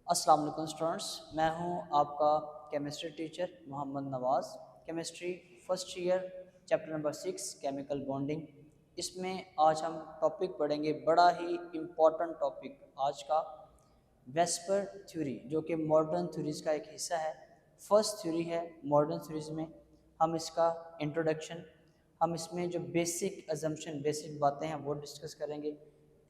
अस्सलाम वालेकुम स्टूडेंट्स, मैं हूं आपका chemistry teacher Mohammad Nawaz. Chemistry first year chapter number 6 chemical bonding. इसमें आज हम टॉपिक पढ़ेंगे, बड़ा ही इम्पोर्टेंट टॉपिक आज का, वेस्पर थ्योरी, जो कि मॉडर्न थ्योरीज का एक हिस्सा है। फर्स्ट थ्योरी है मॉडर्न थ्योरीज में। हम इसका इंट्रोडक्शन, हम इसमें जो बेसिक अजम्पशन, बेसिक बातें हैं वो डिस्कस करेंगे।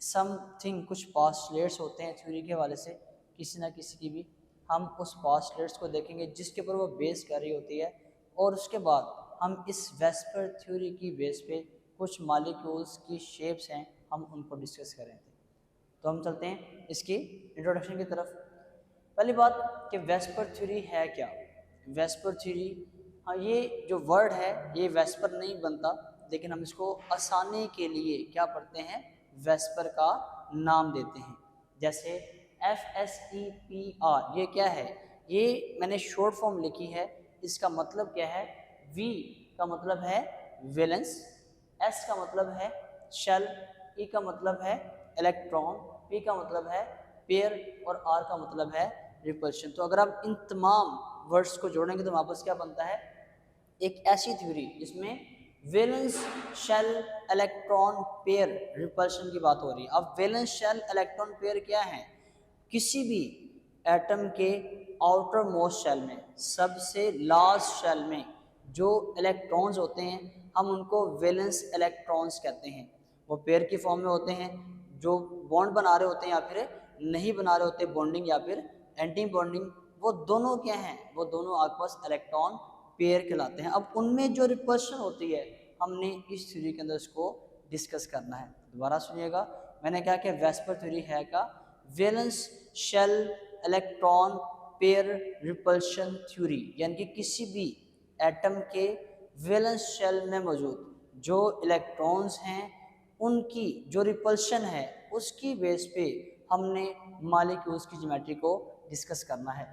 समथिंग कुछ पास्टलेट्स होते हैं थ्योरी के हवाले से, किसी ना किसी की भी, हम उस पास्टलेट्स को देखेंगे जिसके ऊपर वो बेस कर रही होती है। और उसके बाद हम इस वेस्पर थ्योरी की बेस पे कुछ मॉलिक्यूल्स की शेप्स हैं, हम उनको डिस्कस करेंगे। तो हम चलते हैं इसकी इंट्रोडक्शन की तरफ। पहली बात कि वेस्पर थ्योरी है क्या। वेस्पर थ्योरी, हाँ, ये जो वर्ड है ये वेस्पर नहीं बनता, लेकिन हम इसको आसानी के लिए क्या पढ़ते हैं, वेस्पर का नाम देते हैं। जैसे FSEPR, ये क्या है, ये मैंने शॉर्ट फॉर्म लिखी है। इसका मतलब क्या है, V का मतलब है वैलेंस, S का मतलब है शेल, E का मतलब है इलेक्ट्रॉन, P का मतलब है पेयर और R का मतलब है रिपल्शन। तो अगर आप इन तमाम वर्ड्स को जोड़ेंगे तो वापस क्या बनता है, एक ऐसी थ्योरी जिसमें valence shell electron pair repulsion की बात हो रही है। अब वैलेंस शेल इलेक्ट्रॉन पेयर क्या है, किसी भी एटम के आउटर मोस्ट शेल में, सबसे लास्ट शेल में जो इलेक्ट्रॉन्स होते हैं हम उनको वैलेंस इलेक्ट्रॉन्स कहते हैं। वो पेयर की फॉर्म में होते हैं, जो बॉन्ड बना रहे होते हैं या फिर नहीं बना रहे होते, बॉन्डिंग या फिर एंटी बॉन्डिंग, वो दोनों क्या हैं, वो दोनों आपके पास इलेक्ट्रॉन पेयर कहलाते हैं। अब उनमें जो रिपल्शन होती है हमने इस थ्योरी के अंदर उसको डिस्कस करना है। दोबारा सुनिएगा, मैंने कहा कि वेस्पर थ्योरी है का valence shell electron pair repulsion theory, यानी कि किसी भी एटम के वैलेंस शेल में मौजूद जो इलेक्ट्रॉन्स हैं उनकी जो रिपल्शन है उसकी बेस पे हमने मॉलिक्यूल्स की ज्योमेट्री को डिस्कस करना है।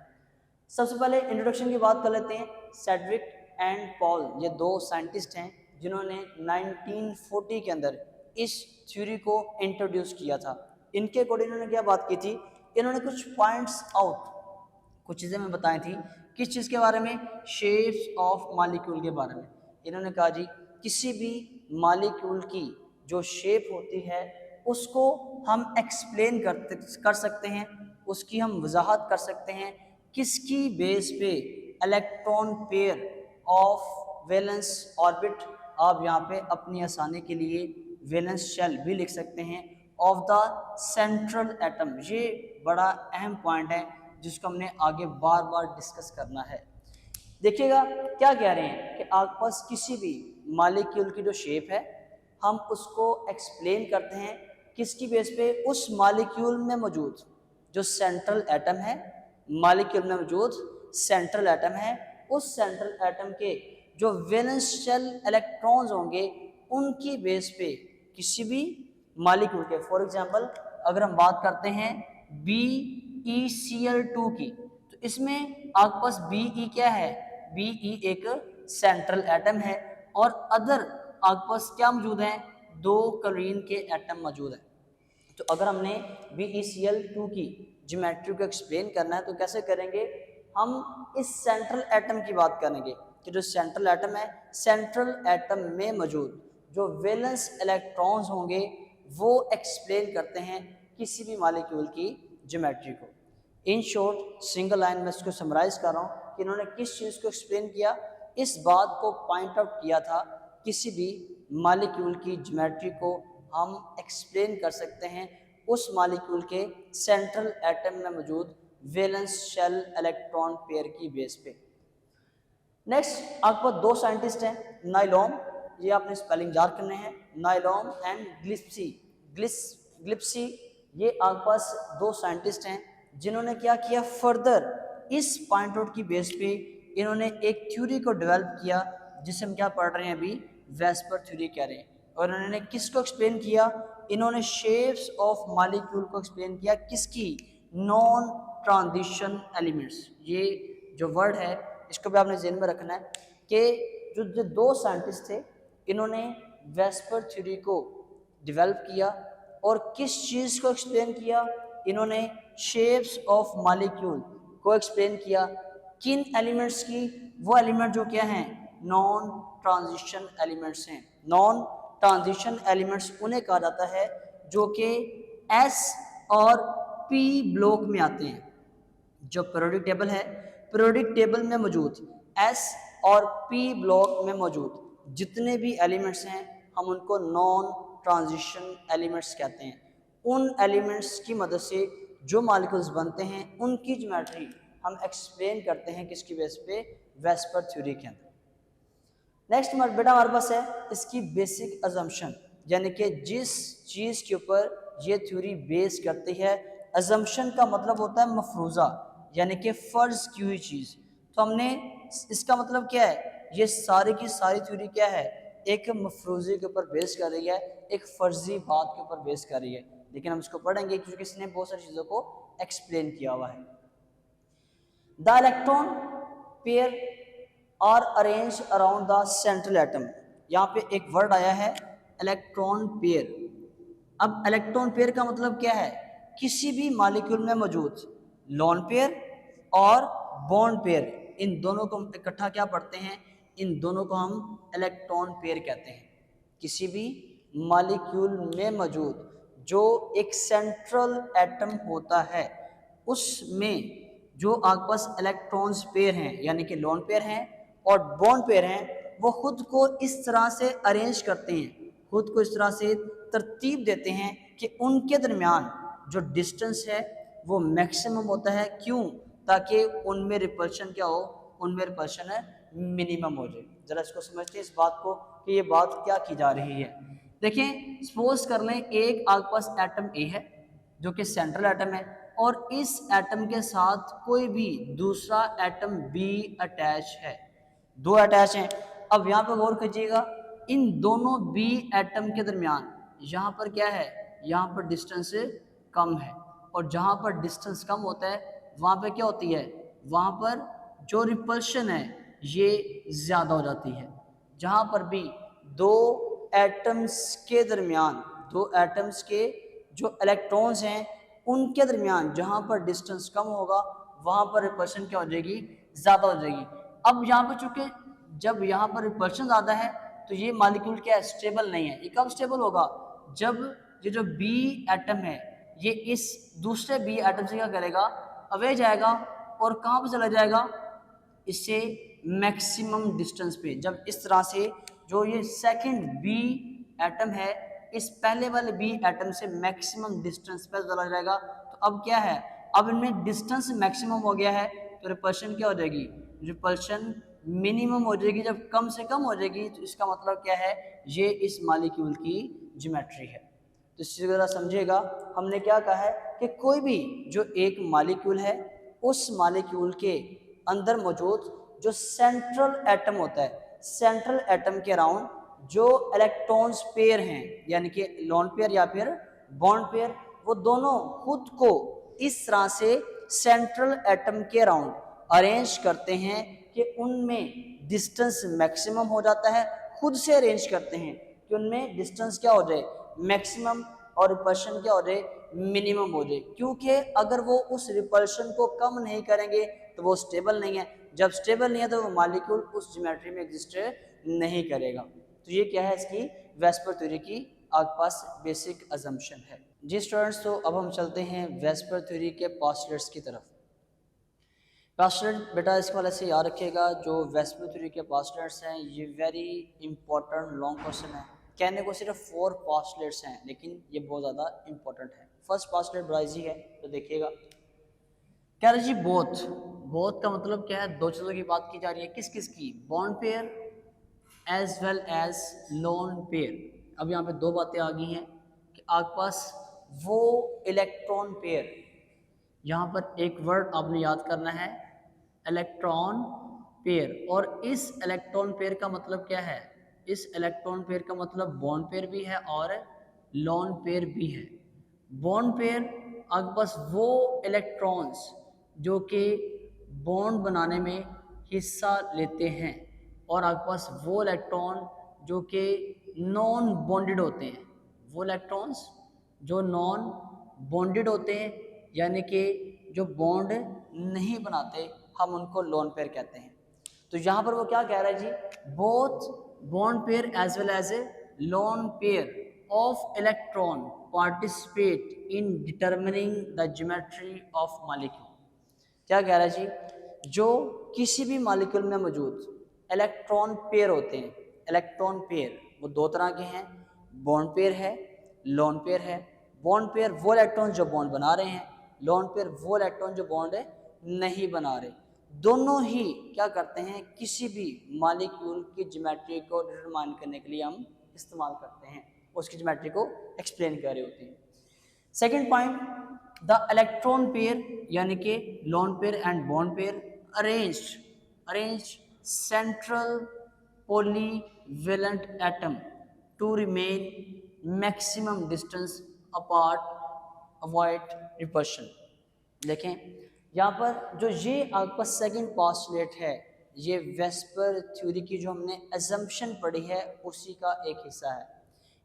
सबसे पहले इंट्रोडक्शन की बात कर लेते हैं। सेड्रिक एंड पॉल, ये दो साइंटिस्ट हैं जिन्होंने 1940 के अंदर इस थ्योरी को इंट्रोड्यूस किया था। इनके अकॉर्डिंग इन्होंने क्या बात की थी, इन्होंने कुछ पॉइंट्स आउट, कुछ चीज़ें मैं बताई थी। किस चीज़ के बारे में, शेप्स ऑफ मॉलिक्यूल के बारे में। इन्होंने कहा जी किसी भी मॉलिक्यूल की जो शेप होती है उसको हम एक्सप्लेन कर सकते हैं, उसकी हम वजाहत कर सकते हैं किसकी बेस पे, electron pair of valence orbit, आप यहाँ पे अपनी आसानी के लिए वैलेंस शेल भी लिख सकते हैं, ऑफ द सेंट्रल एटम। ये बड़ा अहम पॉइंट है जिसको हमने आगे बार बार डिस्कस करना है। देखिएगा क्या कह रहे हैं कि आपके पास किसी भी मॉलिक्यूल की जो शेप है हम उसको एक्सप्लेन करते हैं किसकी बेस पे, उस मॉलिक्यूल में मौजूद जो सेंट्रल एटम है, मॉलिक्यूल में मौजूद सेंट्रल एटम है, उस सेंट्रल एटम के जो वैलेंस शेल इलेक्ट्रॉन्स होंगे उनकी बेस पे किसी भी मॉलिक्यूल के, फॉर एग्जांपल अगर हम बात करते हैं BeCl2 की, तो इसमें आपके पास Be क्या है, Be एक सेंट्रल एटम है और अदर आपके पास क्या मौजूद है, दो क्लोरीन के एटम मौजूद है। तो अगर हमने BeCl2 की ज्योमेट्री को एक्सप्लेन करना है तो कैसे करेंगे, हम इस सेंट्रल एटम की बात करेंगे कि जो सेंट्रल एटम है, सेंट्रल एटम में मौजूद जो वैलेंस इलेक्ट्रॉन्स होंगे वो एक्सप्लेन करते हैं किसी भी मॉलिक्यूल की ज्योमेट्री को। इन शॉर्ट सिंगल लाइन में इसको समराइज कर रहा हूँ कि इन्होंने किस चीज़ को एक्सप्लेन किया, इस बात को पॉइंट आउट किया था किसी भी मॉलिक्यूल की ज्योमेट्री को हम एक्सप्लेन कर सकते हैं उस मॉलिक्यूल के सेंट्रल एटम में मौजूद वैलेंस शेल इलेक्ट्रॉन पेयर की बेस पे। नेक्स्ट आपके पास दो साइंटिस्ट हैं, नाइलॉम, ये आपने स्पेलिंग याद करने हैं, नाइलॉम एंड ग्लिप्सी, ये आपके पास दो साइंटिस्ट हैं जिन्होंने क्या किया, फर्दर इस पॉइंट आउट की बेस पे इन्होंने एक थ्योरी को डेवलप किया जिसे हम क्या पढ़ रहे हैं अभी, वेस्पर थ्योरी कह रहे हैं। और इन्होंने किसको एक्सप्लेन किया, इन्होंने शेप्स ऑफ मॉलिक्यूल को एक्सप्लेन किया, किसकी, नॉन ट्रांजिशन एलिमेंट्स। ये जो वर्ड है इसको भी आपने ज़हन में रखना है कि जो दो साइंटिस्ट थे इन्होंने वेस्पर थ्योरी को डेवलप किया और किस चीज़ को एक्सप्लेन किया, इन्होंने शेप्स ऑफ मॉलिक्यूल को एक्सप्लेन किया। किन एलिमेंट्स की? वो एलिमेंट जो क्या हैं, नॉन ट्रांजिशन एलिमेंट्स हैं। नॉन ट्रांजिशन एलिमेंट्स उन्हें कहा जाता है जो कि एस और पी ब्लॉक में आते हैं। जो पीरियोडिक टेबल है, पीरियोडिक टेबल में मौजूद एस और पी ब्लॉक में मौजूद जितने भी एलिमेंट्स हैं हम उनको नॉन ट्रांजिशन एलिमेंट्स कहते हैं। उन एलिमेंट्स की मदद से जो मॉलिक्यूल्स बनते हैं उनकी ज्योमेट्री हम एक्सप्लेन करते हैं किसकी बेस पे, वेस्पर थ्योरी के अंदर। नेक्स्ट बेटा हमारे पास है इसकी बेसिक अजम्पशन, यानी कि जिस चीज़ के ऊपर ये थ्योरी बेस करती है। अजम्पशन का मतलब होता है मफरूज़ा, यानी कि फ़र्ज़ की हुई चीज़। तो हमने इसका मतलब क्या है, ये सारी की सारी थ्योरी क्या है, एक मफरूज़े के ऊपर बेस कर रही है, एक फ़र्जी बात के ऊपर बेस कर रही है। लेकिन हम इसको पढ़ेंगे क्योंकि इसने बहुत सारी चीज़ों को एक्सप्लेन किया हुआ है। The electron pair are arrange around the central atom. यहाँ पे एक वर्ड आया है इलेक्ट्रॉन पेयर। अब इलेक्ट्रॉन पेयर का मतलब क्या है, किसी भी मॉलिक्यूल में मौजूद लोन पेयर और बॉन्ड पेयर, इन दोनों को इकट्ठा क्या पढ़ते हैं, इन दोनों को हम इलेक्ट्रॉन पेयर कहते हैं। किसी भी मॉलिक्यूल में मौजूद जो एक सेंट्रल एटम होता है उसमें जो आपके पास इलेक्ट्रॉन्स पेयर हैं यानी कि लोन पेयर हैं और बॉन्ड पेयर हैं, वो खुद को इस तरह से अरेंज करते हैं, खुद को इस तरह से तरतीब देते हैं कि उनके दरमियान जो डिस्टेंस है वो मैक्सिमम होता है। क्यों? ताकि उनमें रिपल्शन क्या हो, उनमें रिपल्शन मिनिमम हो जाए। ज़रा इसको समझते हैं इस बात को कि ये बात क्या की जा रही है। देखें, सपोज कर लें एक आपके पास एटम ए है जो कि सेंट्रल एटम है और इस एटम के साथ कोई भी दूसरा एटम बी अटैच है, दो अटैच हैं। अब यहाँ पर गौर कीजिएगा, इन दोनों बी एटम के दरमियान यहाँ पर क्या है, यहाँ पर डिस्टेंस कम है और जहाँ पर डिस्टेंस कम होता है वहाँ पे क्या होती है, वहाँ पर जो रिपल्शन है ये ज़्यादा हो जाती है। जहाँ पर भी दो एटम्स के दरमियान, दो एटम्स के जो इलेक्ट्रॉन्स हैं उनके दरमियान जहाँ पर डिस्टेंस कम होगा वहाँ पर रिपल्शन क्या हो जाएगी, ज़्यादा हो जाएगी। अब यहाँ पर चूँकि जब यहाँ पर रिपल्शन ज़्यादा है तो ये मॉलिक्यूल क्या है, स्टेबल नहीं है। ये कब स्टेबल होगा, जब ये जो बी एटम है ये इस दूसरे बी एटम से क्या करेगा, अवे जाएगा और कहाँ पर चला जाएगा, इससे मैक्सिमम डिस्टेंस पे। जब इस तरह से जो ये सेकंड बी एटम है इस पहले वाले बी एटम से मैक्सिमम डिस्टेंस पे चला जाएगा, तो अब क्या है, अब इनमें डिस्टेंस मैक्सिमम हो गया है तो रिपल्शन क्या हो जाएगी, रिपल्शन मिनिमम हो जाएगी। जब कम से कम हो जाएगी तो इसका मतलब क्या है, ये इस मॉलिक्यूल की ज्योमेट्री है। तो इसी तरह समझिएगा, हमने क्या कहा है कि कोई भी जो एक मॉलिक्यूल है उस मॉलिक्यूल के अंदर मौजूद जो सेंट्रल एटम होता है, सेंट्रल एटम के अराउंड जो इलेक्ट्रॉन्स पेयर हैं यानी कि लोन पेयर या फिर बॉन्ड पेयर, वो दोनों खुद को इस तरह से सेंट्रल एटम के अराउंड अरेंज करते हैं कि उनमें डिस्टेंस मैक्सिमम हो जाता है। खुद से अरेंज करते हैं कि उनमें डिस्टेंस क्या हो जाए, मैक्सिमम, और रिपल्शन क्या हो जाए, मिनिमम हो जाए। क्योंकि अगर वो उस रिपल्शन को कम नहीं करेंगे तो वो स्टेबल नहीं है, जब स्टेबल नहीं है तो वो मॉलिक्यूल उस ज्योमेट्री में एग्जिस्ट नहीं करेगा। तो ये क्या है, इसकी वेस्पर थ्योरी की आपके पास बेसिक अजम्पशन है। जी स्टूडेंट्स, तो अब हम चलते हैं वेस्पर थ्योरी के पोस्टुलेट्स की तरफ। पोस्टुलेट बेटा इसके वाले से याद रखिएगा, जो वेस्पर थ्योरी के पोस्टुलेट्स हैं ये वेरी इंपॉर्टेंट लॉन्ग क्वेश्चन है। कहने को सिर्फ 4 पोस्टुलेट्स हैं लेकिन ये बहुत ज़्यादा इंपॉर्टेंट है। फर्स्ट पोस्टुलेट बड़ा इजी है, तो देखिएगा। कह रहे जी बोथ, बोथ का मतलब क्या है, दो चीज़ों की बात की जा रही है। किस किस की, bond pair as well as lone pair. अब यहाँ पे दो बातें आ गई हैं कि आपके पास वो इलेक्ट्रॉन पेयर, यहाँ पर एक वर्ड आपने याद करना है, इलेक्ट्रॉन पेयर। और इस इलेक्ट्रॉन पेयर का मतलब क्या है, इस इलेक्ट्रॉन पेयर का मतलब बॉन्ड पेयर भी है और लोन पेयर भी है। बॉन्ड पेयर आपके पास वो इलेक्ट्रॉन्स जो कि बॉन्ड बनाने में हिस्सा लेते हैं और आपके पास वो इलेक्ट्रॉन जो कि नॉन बॉन्डेड होते हैं, वो इलेक्ट्रॉन्स जो नॉन बॉन्डेड होते हैं यानी कि जो बॉन्ड नहीं बनाते हम उनको लोन पेयर कहते हैं। तो यहाँ पर वो क्या कह रहा है जी, both bond pair as well as a lone pair of electron participate in determining the geometry of molecule. क्या कह रहा है जी, जो किसी भी मॉलिक्यूल में मौजूद इलेक्ट्रॉन पेयर होते हैं, इलेक्ट्रॉन पेयर वो दो तरह के हैं, बॉन्ड पेयर है, लोन पेयर है। बॉन्ड पेयर वो इलेक्ट्रॉन जो बॉन्ड बना रहे हैं, लोन पेयर वो इलेक्ट्रॉन जो बॉन्ड नहीं बना रहे। दोनों ही क्या करते हैं, किसी भी मॉलिक्यूल की ज्योमेट्री को डिटरमाइन करने के लिए हम इस्तेमाल करते हैं, उसकी ज्योमेट्री को एक्सप्लेन कर रहे होते हैं। Second point, the electron pair यानी कि lone pair and bond pair arrange central polyvalent atom to remain maximum distance apart, avoid repulsion। देखें यहाँ पर जो ये आपका सेकंड पोस्टुलेट है, ये वेस्पर थ्योरी की जो हमने assumption पढ़ी है उसी का एक हिस्सा है।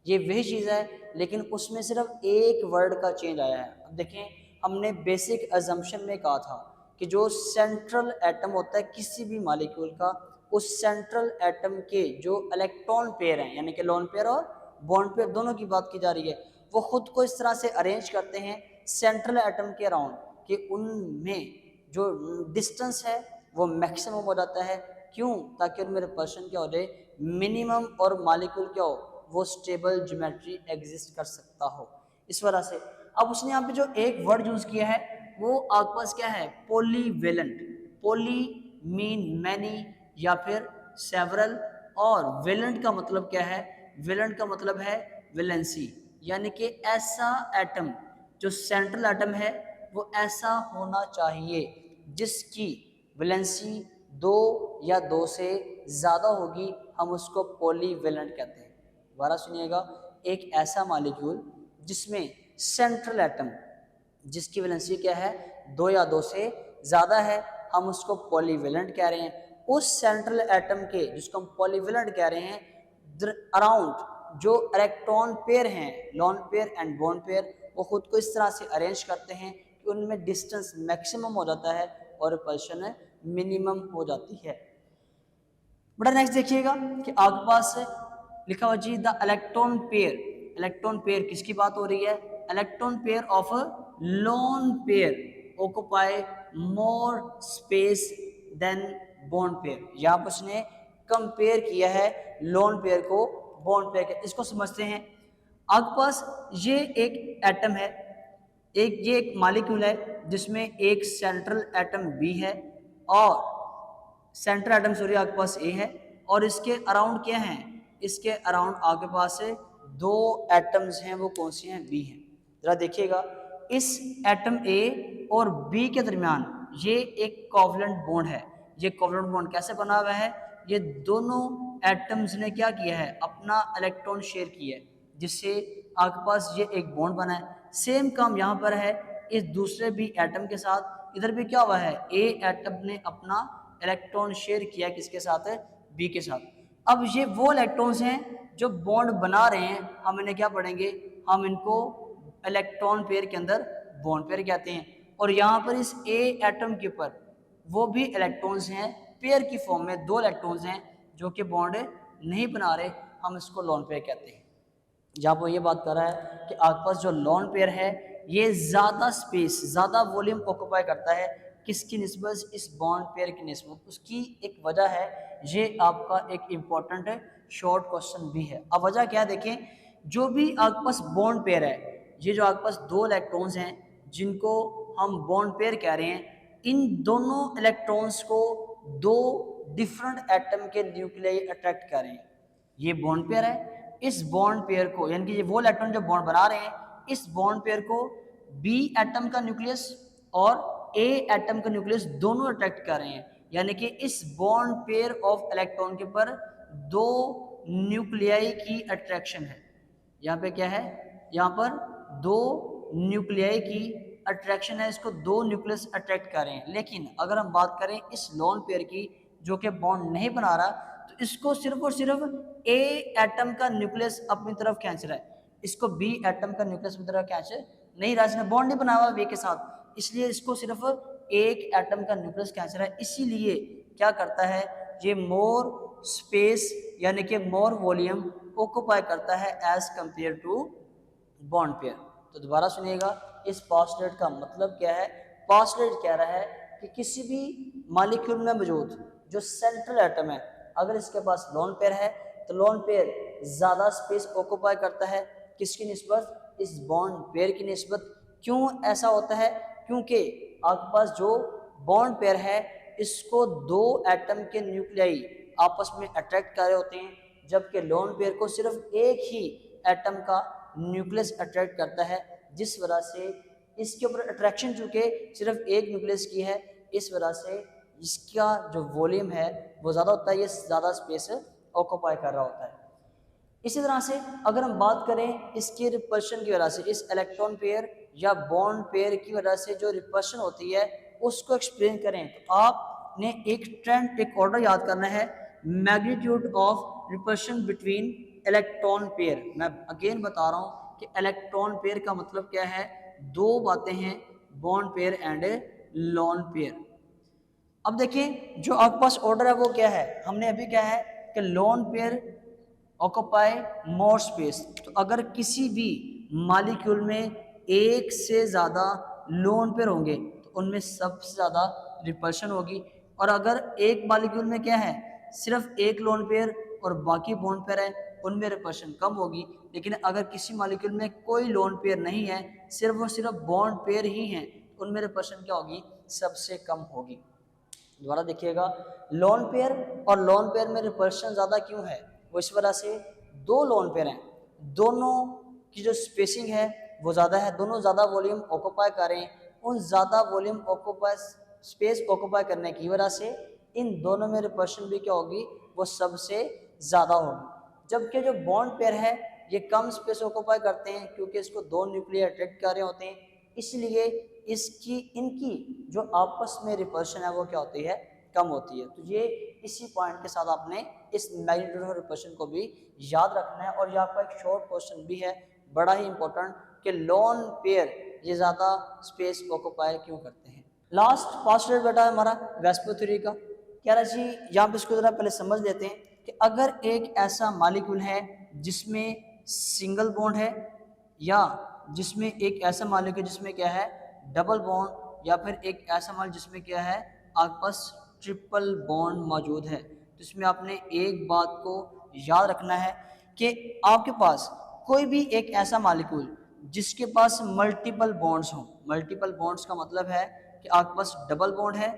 ये वही चीज़ है लेकिन उसमें सिर्फ एक वर्ड का चेंज आया है। अब देखें, हमने बेसिक assumption में कहा था कि जो सेंट्रल एटम होता है किसी भी मॉलिक्यूल का, उस सेंट्रल एटम के जो इलेक्ट्रॉन पेयर हैं यानी कि लोन पेयर और बॉन्ड पेयर दोनों की बात की जा रही है, वो खुद को इस तरह से अरेंज करते हैं सेंट्रल एटम के अराउंड कि उनमें जो डिस्टेंस है वो मैक्सिमम हो जाता है। क्यों? ताकि उनमें रिपल्शन क्या हो जाए, मिनिमम, और मॉलिक्यूल क्या हो, वो स्टेबल ज्योमेट्री एग्जिस्ट कर सकता हो, इस वजह से। अब उसने यहाँ पे जो एक वर्ड यूज किया है वो आपके पास क्या है, पॉलीवेलेंट। पॉली मीन मैनी या फिर सेवरल, और वेलेंट का मतलब क्या है, वेलेंट का मतलब है वेलेंसी, यानी कि ऐसा एटम जो सेंट्रल एटम है वो ऐसा होना चाहिए जिसकी वेलेंसी 2 या 2 से ज़्यादा होगी, हम उसको पॉलीवेलेंट कहते हैं। दोबारा सुनिएगा, एक ऐसा मॉलिक्यूल जिसमें सेंट्रल एटम जिसकी वैलेंसी क्या है 2 या 2 से ज़्यादा है, हम उसको पॉलीवेलेंट कह रहे हैं। उस सेंट्रल एटम के जिसको हम पॉलीवेलेंट कह रहे हैं, अराउंड जो इलेक्ट्रॉन पेयर हैं, lone pair and bond pair, वो खुद को इस तरह से अरेंज करते हैं कि उनमें डिस्टेंस मैक्सिमम हो जाता है और रिपल्शन मिनिमम हो जाती है। बड़ा नेक्स्ट देखिएगा कि आपके पास लिखा हुआ जी, the electron pair. Electron pair किसकी बात हो रही है, electron pair of lone pair occupy more space than bond pair. यहाँ पर उसने कंपेयर किया है लोन पेयर को बॉन्ड पेयर के। इसको समझते हैं। आपके पास ये एक एटम है, ये एक मॉलिक्यूल है जिसमें एक सेंट्रल एटम बी है और सेंट्रल एटम सॉरी आपके पास ए है, और इसके अराउंड क्या है, इसके अराउंड आपके पास 2 एटम्स हैं, वो कौन से हैं, बी हैं। जरा देखिएगा, इस एटम ए और बी के दरमियान ये एक कोवलेंट बॉन्ड है। ये कोवलेंट बॉन्ड कैसे बना हुआ है, ये दोनों एटम्स ने क्या किया है, अपना इलेक्ट्रॉन शेयर किया है, जिससे आपके पास ये एक बॉन्ड बना है। सेम काम यहाँ पर है इस दूसरे भी एटम के साथ। इधर भी क्या हुआ है, ए एटम ने अपना इलेक्ट्रॉन शेयर किया किसके साथ है, बी के साथ। अब ये वो इलेक्ट्रॉन्स हैं जो बॉन्ड बना रहे हैं, हम इन्हें क्या पढ़ेंगे, हम इनको इलेक्ट्रॉन पेयर के अंदर बॉन्ड पेयर कहते हैं। और यहाँ पर इस ए एटम के ऊपर वो भी इलेक्ट्रॉन्स हैं पेयर की फॉर्म में, 2 इलेक्ट्रॉन्स हैं जो कि बॉन्ड नहीं बना रहे, हम इसको लोन पेयर कहते हैं। जहाँ पर ये बात कर रहा है कि आपके पास जो लोन पेयर है ये ज़्यादा स्पेस, ज़्यादा वॉल्यूम ऑक्यूपाई करता है, किसकी निस्बत, इस बॉन्ड पेयर की निस्बत। उसकी एक वजह है, ये आपका एक इम्पॉर्टेंट शॉर्ट क्वेश्चन भी है। अब वजह क्या है, देखें, जो भी आपके पास बॉन्ड पेयर है, ये जो आपके पास 2 इलेक्ट्रॉन्स हैं जिनको हम बॉन्ड पेयर कह रहे हैं, इन दोनों इलेक्ट्रॉन्स को 2 डिफरेंट एटम के न्यूक्लियाई अट्रैक्ट कर रहे हैं। ये बॉन्ड पेयर है, इस बॉन्ड पेयर को, यानी कि ये वो इलेक्ट्रॉन जो बॉन्ड बना रहे हैं, इस बॉन्ड पेयर को बी एटम का न्यूक्लियस और ए एटम का न्यूक्लियस दोनों अट्रैक्ट कर रहे हैं। यानी कि इस बॉन्ड पेयर ऑफ इलेक्ट्रॉन के ऊपर 2 न्यूक्लियाई की अट्रैक्शन है। यहाँ पे क्या है, यहाँ पर 2 न्यूक्लियाई की अट्रैक्शन है, इसको 2 न्यूक्लियस अट्रैक्ट कर रहे हैं। लेकिन अगर हम बात करें इस लोन पेयर की जो कि बॉन्ड नहीं बना रहा, तो इसको सिर्फ और सिर्फ ए एटम का न्यूक्लियस अपनी तरफ खींच रहा है, इसको बी एटम का न्यूक्लियस अपनी तरफ खींच नहीं रहा, इसने बॉन्ड नहीं बनाया हुआ बी के साथ, इसलिए इसको सिर्फ एक एटम का न्यूक्लियस कैंसर है, इसीलिए क्या करता है ये मोर स्पेस यानी कि मोर वॉल्यूम ऑक्यूपाई करता है as compare to bond pair. तो दोबारा सुनिएगा, इस पॉस्टुलेट का मतलब क्या है। पॉस्टुलेट कह रहा है कि किसी भी मॉलिक्यूल में मौजूद जो सेंट्रल एटम है, अगर इसके पास लोन पेयर है तो लोन पेयर ज़्यादा स्पेस ऑक्यूपाई करता है किसकी निस्बत, इस बॉन्ड पेयर की निस्बत। क्यों ऐसा होता है, क्योंकि आपके पास जो बॉन्ड पेयर है इसको दो एटम के न्यूक्लियाई आपस में अट्रैक्ट कर रहे होते हैं, जबकि लोन पेयर को सिर्फ एक ही एटम का न्यूक्लियस अट्रैक्ट करता है, जिस वजह से इसके ऊपर अट्रैक्शन चूँकि सिर्फ एक न्यूक्लियस की है, इस वजह से इसका जो वॉल्यूम है वो ज़्यादा होता है, ये ज़्यादा स्पेस ऑक्यूपाई कर रहा होता है। इसी तरह से अगर हम बात करें इसकी रिपल्शन की वजह से, इस इलेक्ट्रॉन पेयर या बॉन्ड पेयर की वजह से जो रिपल्शन होती है उसको एक्सप्लेन करें, तो आपने एक ट्रेंड, एक ऑर्डर याद करना है, magnitude of repulsion between electron pair. मैं अगेन बता रहा हूँ कि इलेक्ट्रॉन पेयर का मतलब क्या है, दो बातें हैं, bond pair and loan pair. अब देखिए जो आपके पास ऑर्डर है वो क्या है, हमने अभी क्या है कि loan pair occupy more space. तो अगर किसी भी मॉलिक्यूल में एक से ज़्यादा लोन पेयर होंगे तो उनमें सबसे ज़्यादा रिपल्शन होगी, और अगर एक मॉलिक्यूल में क्या है सिर्फ एक लोन पेयर और बाकी बॉन्ड पेयर है उनमें रिपल्शन कम होगी। लेकिन अगर किसी मॉलिक्यूल में कोई लोन पेयर नहीं है, सिर्फ और सिर्फ बॉन्ड पेयर ही हैं, तो उनमें रिपल्शन क्या होगी, सबसे कम होगी। दोबारा देखिएगा, लोन पेयर और लोन पेयर में रिपल्शन ज़्यादा क्यों है, वो इस वजह से दो लोन पेयर हैं, दोनों की जो स्पेसिंग है वो ज़्यादा है, दोनों ज़्यादा वॉल्यूम ऑक्यूपाई कर रहे हैं, उन ज़्यादा वॉल्यूम ऑक्यूपाई स्पेस ऑक्यूपाई करने की वजह से इन दोनों में रिपल्शन भी क्या होगी, वो सबसे ज़्यादा होगी। जबकि जो बॉन्ड पेयर है ये कम स्पेस ऑक्यूपाई करते हैं क्योंकि इसको दो न्यूक्लियर अट्रैक्ट कर रहे होते हैं, इसलिए इसकी इनकी जो आपस में रिपल्शन है वो क्या होती है, कम होती है। तो ये इसी पॉइंट के साथ आपने इस मैग्नीट्यूड ऑफ रिपल्शन को भी याद रखना है। और ये आपका एक शॉर्ट क्वेश्चन भी है, बड़ा ही इंपॉर्टेंट, कि लोन पेयर ये ज़्यादा स्पेस ऑक्यूपाई क्यों करते हैं। लास्ट पास्टुलेट बेटा हमारा वेस्पो थ्योरी का, कह रहा जी यहाँ पे इसको ज़रा पहले समझ लेते हैं कि अगर एक ऐसा मॉलिक्यूल है जिसमें सिंगल बॉन्ड है, या जिसमें एक ऐसा मॉलिक्यूल जिसमें क्या है डबल बॉन्ड, या फिर एक ऐसा मॉलिक्यूल जिसमें क्या है आपके पास ट्रिपल बॉन्ड मौजूद है, तो इसमें आपने एक बात को याद रखना है कि आपके पास कोई भी एक ऐसा मॉलिक्यूल जिसके पास मल्टीपल बॉन्ड्स हों, मल्टीपल बॉन्ड्स का मतलब है कि आपके पास डबल बॉन्ड है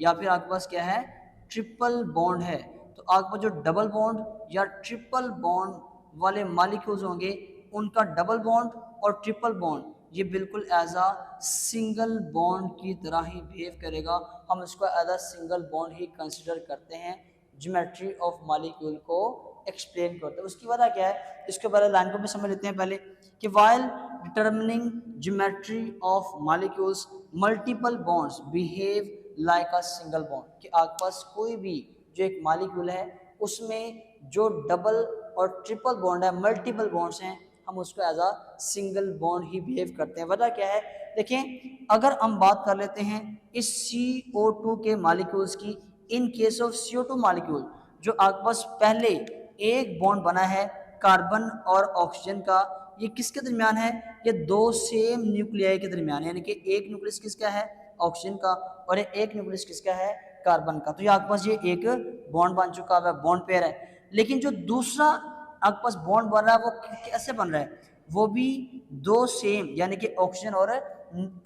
या फिर आपके पास क्या है ट्रिपल बॉन्ड है, तो आपके पास जो डबल बॉन्ड या ट्रिपल बॉन्ड वाले मॉलिक्यूल्स होंगे उनका डबल बॉन्ड और ट्रिपल बॉन्ड ये बिल्कुल एज आ सिंगल बॉन्ड की तरह ही बिहेव करेगा, हम इसको एज आ सिंगल बॉन्ड ही कंसिडर करते हैं ज्योमेट्री ऑफ मॉलिक्यूल को एक्सप्लेन करते हैं। उसकी वजह क्या है, इसके बारे में लाइन को भी समझ लेते हैं पहले कि while determining geometry of molecules multiple bonds behave like a single bond, कि आपके पास कोई भी जो एक मॉलिक्यूल है उसमें जो डबल और ट्रिपल बॉन्ड है, मल्टीपल बॉन्ड्स हैं, हम उसको एज आ सिंगल बॉन्ड ही बिहेव करते हैं। वजह क्या है, देखें अगर हम बात कर लेते हैं इस CO2 के मॉलिक्यूल्स की, in case of CO2 molecule जो आपके पास पहले एक बॉन्ड बना है कार्बन और ऑक्सीजन का, ये किसके दरमियान है, ये दो सेम न्यूक्लियाई के दरमियान है, यानी कि एक न्यूक्लियस किसका है ऑक्सीजन का और एक न्यूक्लियस किसका है कार्बन का, तो ये आपके पास ये एक बॉन्ड बन चुका है, बॉन्ड पेयर है। लेकिन जो दूसरा आपके पास बॉन्ड बन रहा है वो कैसे बन रहा है, वो भी दो सेम यानी कि ऑक्सीजन और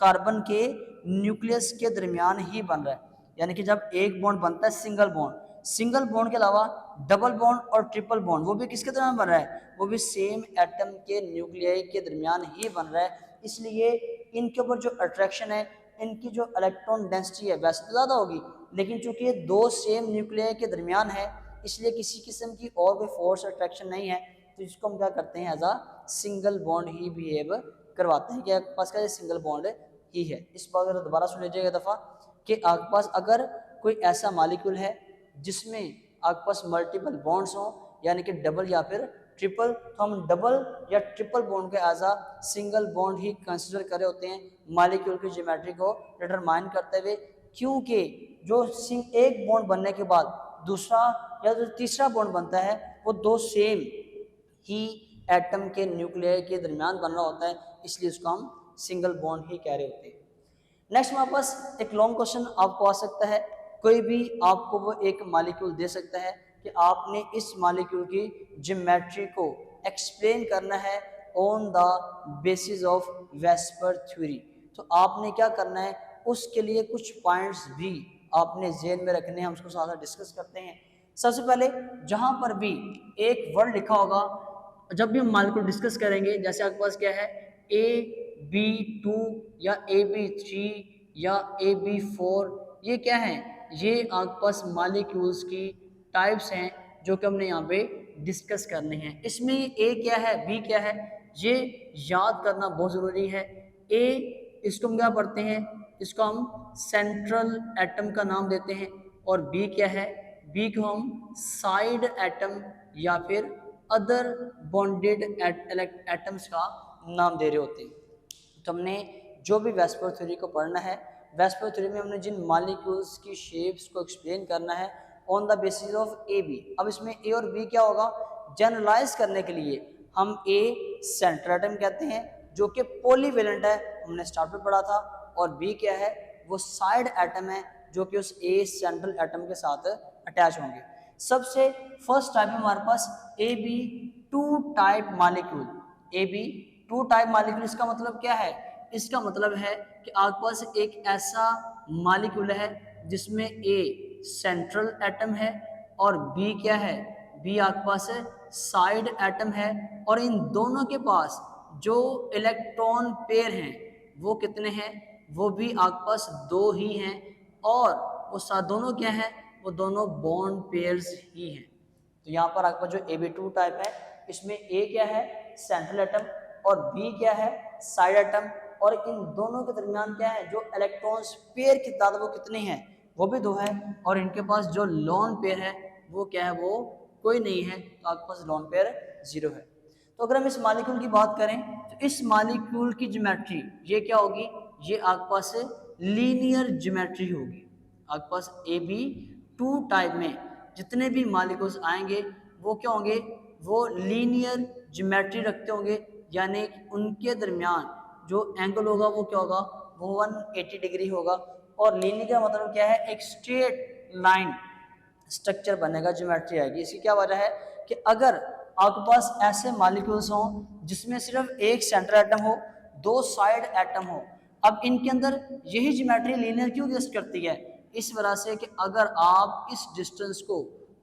कार्बन के न्यूक्लियस के दरमियान ही बन रहा है, यानी कि जब एक बॉन्ड बनता है सिंगल बॉन्ड, सिंगल बॉन्ड के अलावा डबल बॉन्ड और ट्रिपल बॉन्ड वो भी किसके दरमियान बन रहा है, वो भी सेम एटम के न्यूक्लियाई के दरमियान ही बन रहा है। इसलिए इनके ऊपर जो अट्रैक्शन है, इनकी जो इलेक्ट्रॉन डेंसिटी है वैसे तो ज़्यादा होगी, लेकिन चूंकि ये दो सेम न्यूक्लियाई के दरमियान है इसलिए किसी किस्म की और कोई फोर्स अट्रैक्शन नहीं है, तो इसको हम क्या करते हैं एज आ सिंगल बॉन्ड ही बिहेव करवाते हैं कि आपके पास का सिंगल बॉन्ड ही है। इस बात को दोबारा सुन लीजिएगा दफ़ा कि आपके पास अगर कोई ऐसा मॉलिक्यूल है जिसमें आपके पास मल्टीपल बॉन्ड्स हों यानी कि डबल या फिर ट्रिपल, तो हम डबल या ट्रिपल बॉन्ड को एज आ सिंगल बॉन्ड ही कंसिडर कर रहे होते हैं मालिक्यूल की ज्योमेट्री को डिटरमाइन करते हुए, क्योंकि जो एक बॉन्ड बनने के बाद दूसरा या जो तीसरा बॉन्ड बनता है वो दो सेम ही एटम के न्यूक्लियर के दरमियान बन रहा होता है, इसलिए उसको हम सिंगल बॉन्ड ही कह रहे होते हैं। नेक्स्ट हमारे पास एक लॉन्ग क्वेश्चन आपको आ सकता है, कोई भी आपको वो एक मॉलिक्यूल दे सकता है कि आपने इस मॉलिक्यूल की ज्योमेट्री को एक्सप्लेन करना है on the basis of VSEPR theory. तो आपने क्या करना है, उसके लिए कुछ पॉइंट्स भी आपने ज़हन में रखने हैं, हम उसको साथ साथ डिस्कस करते हैं। सबसे पहले जहाँ पर भी एक वर्ड लिखा होगा, जब भी हम मॉलिक्यूल डिस्कस करेंगे, जैसे आपके पास क्या है AB2 या AB3 या AB4, ये क्या है, ये आपके पास मॉलिक्यूल्स की टाइप्स हैं जो कि हमने यहाँ पे डिस्कस करने हैं। इसमें A क्या है, B क्या है, ये याद करना बहुत ज़रूरी है। A, इसको हम क्या पढ़ते हैं, इसको हम सेंट्रल एटम का नाम देते हैं, और B क्या है, B को हम साइड एटम या फिर अदर बॉन्डेड एटम्स का नाम दे रहे होते हैं। तो हमने जो भी वेस्पर थ्योरी को पढ़ना है, वेस्पर थ्योरी में हमने जिन मॉलिक्यूल्स की शेप्स को एक्सप्लेन करना है on the basis of A B. अब इसमें ए और बी क्या होगा, जनरलाइज करने के लिए हम ए सेंट्रल एटम कहते हैं जो कि पॉलीवेलेंट है, हमने स्टार्ट में पढ़ा था, और बी क्या है, वो साइड एटम है जो कि उस ए सेंट्रल एटम के साथ अटैच होंगे। सबसे फर्स्ट टाइप में हमारे पास A B two type molecule. A B two type molecule, इसका मतलब क्या है, इसका मतलब है कि आपके पास एक ऐसा मॉलिक्यूल है जिसमें ए सेंट्रल एटम है और बी क्या है, बी आपके पास साइड एटम है, और इन दोनों के पास जो इलेक्ट्रॉन पेयर हैं वो कितने हैं, वो भी आपके पास दो ही हैं, और वो दोनों क्या है, वो दोनों बॉन्ड पेयर्स ही हैं। तो यहाँ पर आपका जो AB2 टाइप है, इसमें A क्या है, सेंट्रल एटम, और B क्या है, साइड एटम, और इन दोनों के दरमियान क्या है, जो इलेक्ट्रॉन्स पेयर की तादाद वो कितनी है, वो भी दो है, और इनके पास जो लोन पेयर है वो क्या है, वो कोई नहीं है, तो आपके पास लोन पेयर 0 है। तो अगर हम इस मॉलिक्यूल की बात करें तो इस मॉलिक्यूल की ज्योमेट्री ये क्या होगी, ये आपके पास लीनियर ज्योमेट्री होगी। आपके पास AB2 टाइप में जितने भी मॉलिक्यूल्स आएंगे वो क्या होंगे, वो लीनियर ज्योमेट्री रखते होंगे, यानी उनके दरमियान जो एंगल होगा वो क्या होगा, वो 180 डिग्री होगा। और लीनियर का मतलब क्या है, एक स्ट्रेट लाइन स्ट्रक्चर बनेगा, ज्योमेट्री आएगी। इसकी क्या वजह है कि अगर आपके पास ऐसे मॉलिक्यूल्स हों जिसमें सिर्फ एक सेंट्रल एटम हो, दो साइड एटम हो, अब इनके अंदर यही ज्योमेट्री लीनियर क्यों एग्जिस्ट करती है, इस वजह से कि अगर आप इस डिस्टेंस को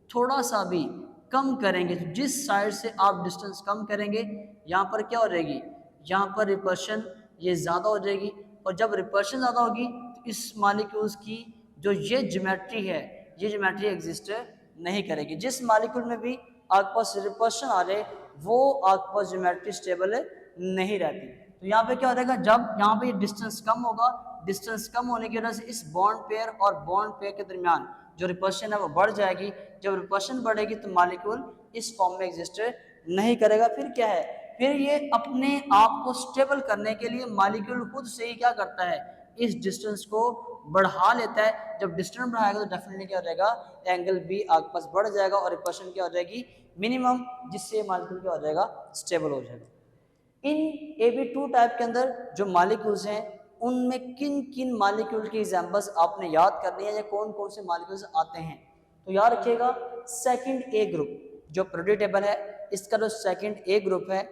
थोड़ा सा भी कम करेंगे, तो जिस साइड से आप डिस्टेंस कम करेंगे यहाँ पर क्या हो जाएगी, यहाँ पर रिपल्शन ये ज़्यादा हो जाएगी, और जब रिपल्शन ज़्यादा होगी तो इस मॉलिक्यूल्स की जो ये ज्योमेट्री है, ये ज्योमेट्री एग्जिस्ट नहीं करेगी। जिस मॉलिक्यूल में भी आपके पास रिपल्शन आ जाए वो आपके पास ज्योमेट्री स्टेबल नहीं रहती। तो यहाँ पे क्या हो जाएगा, जब यहाँ पे डिस्टेंस कम होगा, डिस्टेंस कम होने की वजह से इस बॉन्ड पेयर और बॉन्ड पेयर के दरमियान जो रिपल्शन है वो बढ़ जाएगी। जब रिपल्शन बढ़ेगी तो मॉलिक्यूल इस फॉर्म में एग्जिस्ट नहीं करेगा। फिर क्या है, फिर ये अपने आप को स्टेबल करने के लिए मॉलिक्यूल खुद से ही क्या करता है, इस डिस्टेंस को बढ़ा लेता है। जब डिस्टेंस बढ़ाएगा तो डेफिनेटली क्या हो जाएगा, एंगल भी आपके पास बढ़ जाएगा और रिपल्शन क्या हो जाएगी, मिनिमम, जिससे मॉलिक्यूल क्या हो जाएगा, स्टेबल हो जाएगा। इन AB2 टाइप के अंदर जो मॉलिक्यूल्स हैं उनमें किन किन मॉलिक्यूल की एग्जांपल्स आपने याद करनी है या कौन कौन से मॉलिक्यूल्स आते हैं। तो याद रखिएगा, सेकंड A ग्रुप जो पीरियोडिक टेबल है, इसका जो सेकंड A ग्रुप है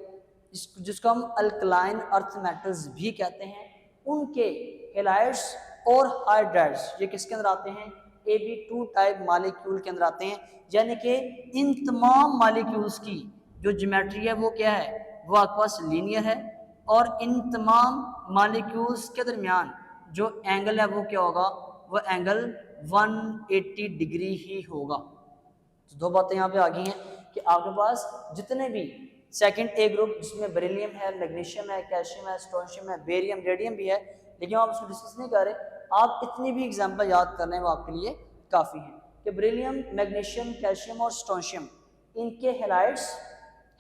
जिसको हम अल्कलाइन अर्थ मेटल्स भी कहते हैं, उनके हैलाइड्स और हाइड्राइड्स ये किसके अंदर आते हैं, AB2 टाइप मॉलिक्यूल के अंदर आते हैं। यानी कि इन तमाम मॉलिक्यूल्स की जो ज्योमेट्री है वो क्या है, वो आपके पास लीनियर है, और इन तमाम मॉलिक्यूल्स के दरमियान जो एंगल है वो क्या होगा, वो एंगल 180 डिग्री ही होगा। तो दो बातें यहाँ पे आ गई हैं कि आपके पास जितने भी सेकंड A ग्रुप जिसमें बेरिलियम है, मैग्नीशियम है, कैल्शियम है, स्ट्रोंशियम है, बेरियम, रेडियम भी है, लेकिन हम उसको डिस्कस नहीं कर रहे, आप इतनी भी एग्जाम्पल याद कर लें वो आपके लिए काफ़ी है कि बेरिलियम, मैग्नीशियम, कैल्शियम और स्ट्रोंशियम, इनके हैलाइड्स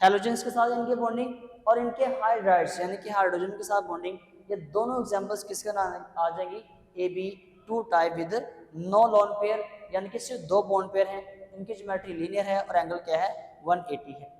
हैलोजेंस के साथ इनकी बॉन्डिंग, और इनके हाइड्राइड्स यानी कि हाइड्रोजन के साथ बॉन्डिंग ये दोनों एग्जांपल्स किसके नाम आ जाएंगी, AB2 type with no lone pair, यानी कि सिर्फ दो बॉन्ड पेयर हैं, इनकी ज्योमेट्री लीनियर है और एंगल क्या है 180 है।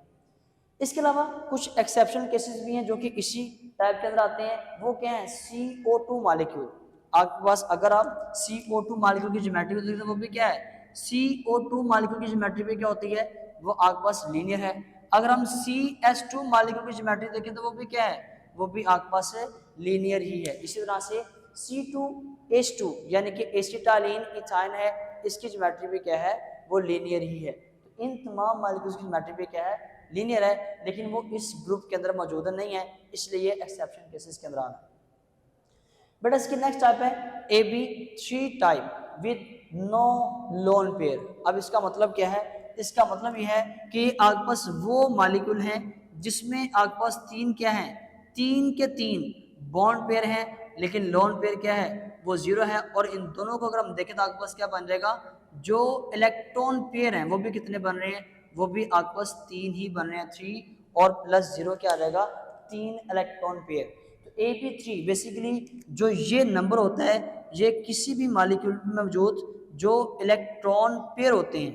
इसके अलावा कुछ एक्सेप्शनल केसेस भी हैं जो कि इसी टाइप के अंदर आते हैं, वो क्या है CO2 मॉलिक्यूल। आपके पास अगर आप CO2 मॉलिक्यूल की ज्योमेट्री को देखें तो वो भी क्या है, CO2 मॉलिक्यूल की ज्योमेट्री भी क्या होती है, वो आपके पास लीनियर है। अगर हम CH2 मॉलिक्यूल की ज्योमेट्री देखें तो वो भी क्या है, वो भी आपके पास लीनियर ही है। इसी तरह से C2H2 यानी कि एसिटाइलिन इथाइन है, इसकी ज्योमेट्री भी क्या है, वो लीनियर ही है। तो इन तमाम मॉलिक्यूल्स की ज्योमेट्री भी क्या है, लीनियर है, लेकिन वो इस ग्रुप के अंदर मौजूद नहीं है, इसलिए ये एक्सेप्शन केसेस के अंदर आ रहा है। बेटा इसकी नेक्स्ट टाइप है AB3 type with no lone pair. अब इसका मतलब क्या है, इसका मतलब यह है कि आपके पास वो मॉलिक्यूल हैं जिसमें आपके पास तीन क्या है, तीन के तीन बॉन्ड पेयर हैं, लेकिन लोन पेयर क्या है, वो जीरो है। और इन दोनों को अगर हम देखें तो आपके पास क्या बन जाएगा, जो इलेक्ट्रॉन पेयर हैं वो भी कितने बन रहे हैं, वो भी आपके पास तीन ही बन रहे हैं, 3 और प्लस 0 क्या आ जाएगा, 3 इलेक्ट्रॉन पेयर। तो AB3 बेसिकली जो ये नंबर होता है, ये किसी भी मॉलिक्यूल में मौजूद जो इलेक्ट्रॉन पेयर होते हैं,